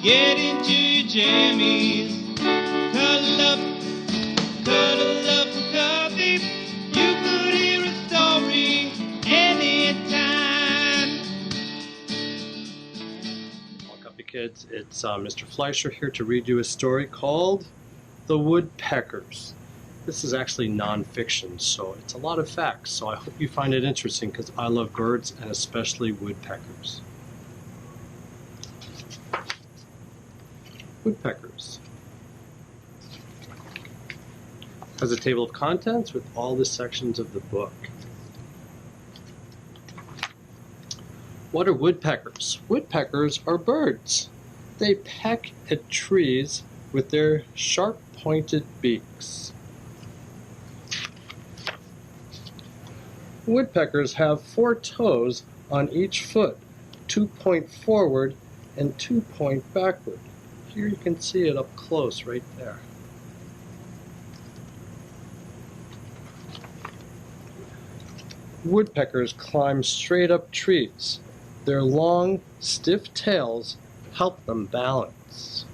Get into your jammies. Cuddle up with Cuffee. You could hear a story anytime. Well, Cuffee kids, it's Mr. Fleischer here to read you a story called The Woodpeckers. This is actually non-fiction, so it's a lot of facts, so I hope you find it interesting because I love birds and especially woodpeckers. Woodpeckers has a table of contents with all the sections of the book. What are woodpeckers? Woodpeckers are birds. They peck at trees with their sharp-pointed beaks. Woodpeckers have 4 toes on each foot, 2 point forward and 2 point backward. Here you can see it up close right there. Woodpeckers climb straight up trees. Their long, stiff tails help them balance.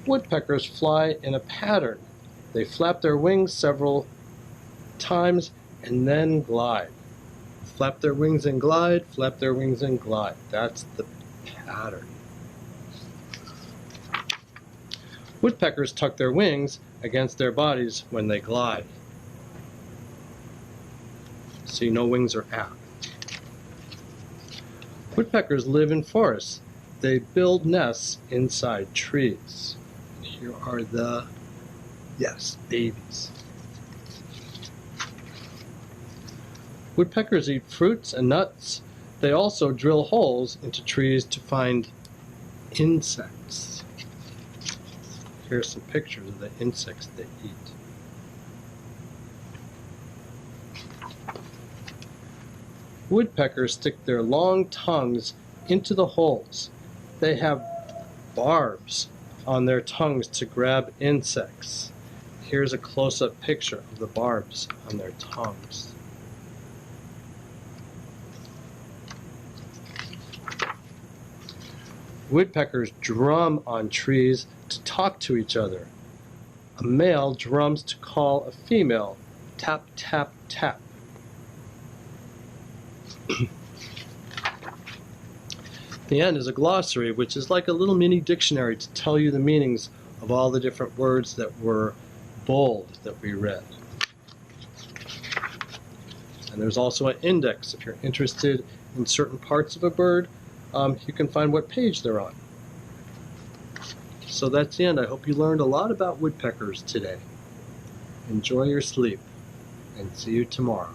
Woodpeckers fly in a pattern. They flap their wings several times and then glide. Flap their wings and glide, flap their wings and glide. That's the pattern. Woodpeckers tuck their wings against their bodies when they glide. See, no wings are out. Woodpeckers live in forests. They build nests inside trees. Here are the, babies. Woodpeckers eat fruits and nuts. They also drill holes into trees to find insects. Here are some pictures of the insects they eat. Woodpeckers stick their long tongues into the holes. They have barbs on their tongues to grab insects. Here's a close-up picture of the barbs on their tongues. Woodpeckers drum on trees to talk to each other. A male drums to call a female. Tap, tap, tap. The end is a glossary, which is like a little mini dictionary to tell you the meanings of all the different words that were bold that we read. And there's also an index. If you're interested in certain parts of a bird, you can find what page they're on. So that's the end. I hope you learned a lot about woodpeckers today. Enjoy your sleep, and see you tomorrow.